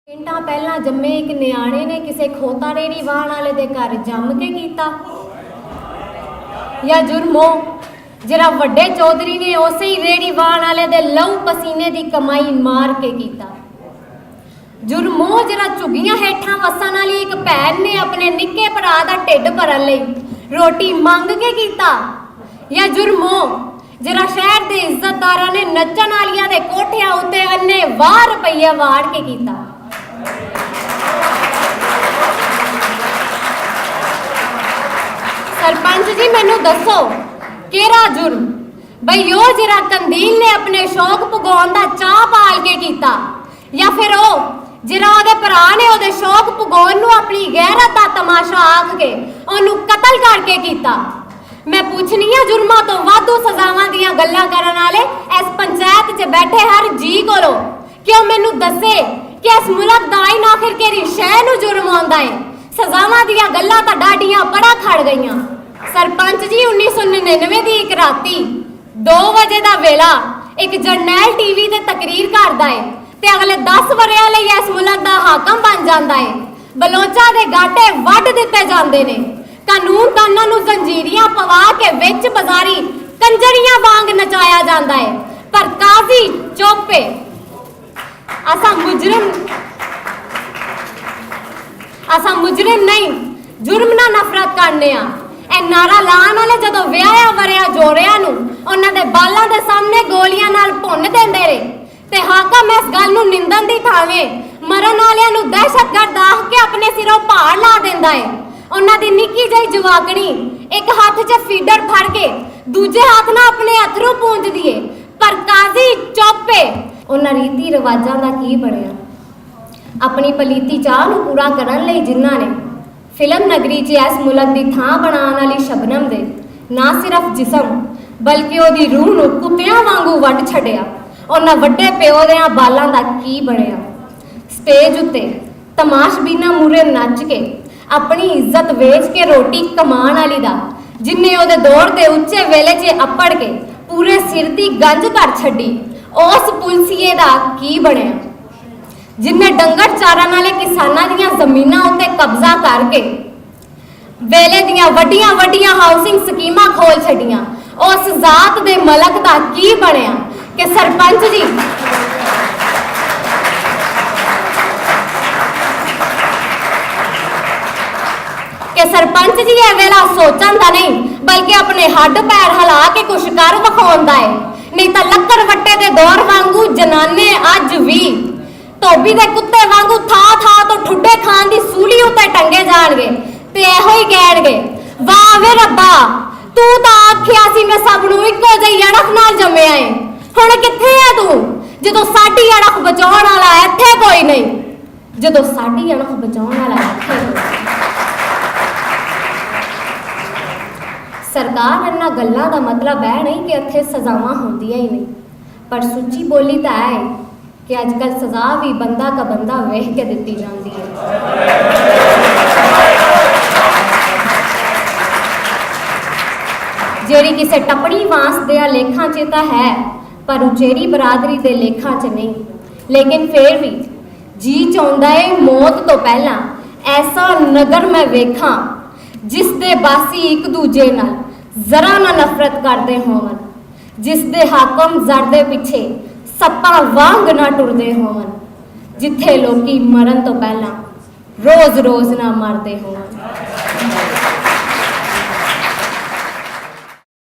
ਮਿੰਟਾਂ ਪਹਿਲਾਂ ਜੰਮੇ ਇੱਕ ਨਿਆਣੇ ਨੇ ਕਿਸੇ ਖੋਤਾ ਰੇੜੀ ਵਾਹਣ ਵਾਲੇ ਦੇ ਘਰ ਜੰਮ ਕੇ ਕੀਤਾ, ਜਾਂ ਜੁਰਮੋ ਜਿਹੜਾ ਵੱਡੇ ਚੌਧਰੀ ਨੇ ਉਸੇ ਹੀ ਰੇੜੀ ਵਾਹਣ ਵਾਲੇ ਦੇ ਲਹੂ ਪਸੀਨੇ ਦੀ ਕਮਾਈ ਮਾਰ ਕੇ ਕੀਤਾ। ਜੁਰਮੋ ਜਿਹੜਾ ਝੁੱਗੀਆਂ ਹੇਠਾਂ ਵਸਣ ਵਾਲੀ ਇੱਕ ਭੈਣ ਨੇ ਆਪਣੇ ਨਿੱਕੇ ਭਰਾ ਦਾ ਢਿੱਡ ਭਰਨ ਲਈ ਰੋਟੀ ਮੰਗ ਕੇ ਕੀਤਾ, ਜਾਂ ਜੁਰਮੋ ਜਿਹੜਾ ਸ਼ਹਿਰ ਦੇ ਇੱਜ਼ਤਦਾਰਾਂ ਨੇ ਨੱਚਣ ਵਾਲੀਆਂ ਦੇ ਕੋਠਿਆਂ ਉੱਤੇ ਅੰਨੇ ਵਾਹ ਰੁਪਈਆ ਵਾੜ ਕੇ ਕੀਤਾ। सरपंच जी मैनू दसो केड़ा जुर्म बई ओ जरा कंदील ने अपने शौक पुगाउण दा चाह पाल के कीता, या फिर ओ जरा ओदे भरा ने ओदे शौक पुगाउण नूं अपनी गैरत दा तमाशा आख के ओनू कतल करके कीता। मैं पुछनी आ जुर्मां तो वाधू सजावां दियां गल्लां करन वाले इस पंचायत च बैठे हर जी कोलों कि ओ मैनू दसे कि इस मुल्क दा आईन आखिर केड़ी शै नूं जुर्म आउंदा है। सजावां दियां गल्लां तां डाडियां बड़ा खड़ गईयां। सरपंच जी 1999 ਦੀ ਇੱਕ ਰਾਤੀ 2 ਵਜੇ ਦਾ ਵੇਲਾ ਇੱਕ ਜਰਨੈਲ ਟੀਵੀ ਤੇ ਤਕਰੀਰ ਕਰਦਾ ਹੈ ਤੇ ਅਗਲੇ 10 ਵਰਿਆਂ ਲਈ ਇਸ ਮੁਲਕ ਦਾ ਹਾਕਮ ਬਣ ਜਾਂਦਾ ਹੈ। ਬਲੋਚਾਂ ਦੇ ਗਾਟੇ ਵੱਢ ਦਿੱਤੇ ਜਾਂਦੇ ਨੇ, ਕਾਨੂੰਨ ਕਾਨਾਂ ਨੂੰ ਜ਼ੰਜੀਰੀਆਂ ਪਵਾ ਕੇ ਵਿੱਚ ਬਾਜ਼ਾਰੀ ਕੰਜਰੀਆਂ ਵਾਂਗ ਨਚਾਇਆ ਜਾਂਦਾ ਹੈ, ਪਰ ਕਾਜ਼ੀ ਚੁੱਪ ਹੈ। ਅਸਾਂ ਮੁਜਰਮ ਨਹੀਂ जुर्म ना नफरत करने आ। नारा लाने वाले जदों विआहिया वरिया जोड़ियां नूं उन्हां दे बालां दे सामने गोलियां नाल भुन देंदे रहे ते हाकम इस गल नूं निंदन दी थावें मरन वालियां नूं दहशतगर्द आख के अपने सिरों पहाड़ ला दिंदा है। उन्हां दी निक्की जही जवाकणी एक हाथ 'च फीडर फड़ के दूजे हाथ नाल अपने अथरू पूंजदी है, पर काजी चुप है। उन्हां रीति रिवाजां दा की बणिया? अपनी पलीती चाह नूं पूरा करन लई जिन्हां ने फिल्म नगरी च इस मुल्क की थां बनाने वाली शबनम दे ना सिर्फ जिसम बल्कि ओदी रूह नूं कुत्तियां वांगू वड्ड छड्डिया। उन्हां वड्डे प्यो दियां बालां दा की बणिया? स्टेज उत्ते तमाशबीना मूरे नच के अपनी इज्जत वेच के रोटी कमाण वाली दा जिन्ने ओदे दौड़ दे उच्चे वेले च अपड़ के पूरे सिर दी गंज कर छड्डी, उस पुलसीए दा की बणिया जिन्हें डंगर चारण वाले किसानां दीयां ज़मीनां उत्ते कब्जा करके वेले दीयां वड्डियां वड्डियां हाउसिंग स्कीमां खोल छड्डियां? उस जात दे मलक दा की बणिया? कि सरपंच जी ये वेला सोचण दा नहीं बल्कि अपने हड्ड पैर हिला के कुछ कर विखाउंदा है, नहीं तां लक्कड़ वट्टे दे दौर वांगू जनाने अज भी धोबी दे कुत्ते वांगू थां थां तो ठुड्डे खान दी सूली उत्ते टंगे जाणगे ते इहो ही कहणगे, वाह वे रब्बा तू तां आखिया सी मैं सब नूं इक्को जही अड़ख नाल जम्मिया है, हुण कित्थे है तू जदों साडी अड़ख बचाउण वाला इत्थे कोई नहीं, जदों साडी अड़ख बचाउण वाला इत्थे कोई। सरकार इन्हां गल्लां दा मतलब है नहीं कि इत्थे सजावां होंदियां ही नहीं, पर सुच्ची बोली तां है कि अजकल सजा भी बंदा का बंदा वेख के दिती जाती है। जेड़ी किसे टपड़ी वांस दे लेखां च तां है पर उचेरी बरादरी दे लेखां च नहीं, लेकिन फिर भी जी चाहुंदा है मौत तो पहला ऐसा नगर मैं वेखां जिस दे बासी एक दूजे नाल जरा ना नफरत करदे होवन, जिस दे हाकम जर दे पिछे सप्पा वांग ना टुरदे होवन, जिथे लोकी मरन तो पहला रोज रोज ना मरदे होवन।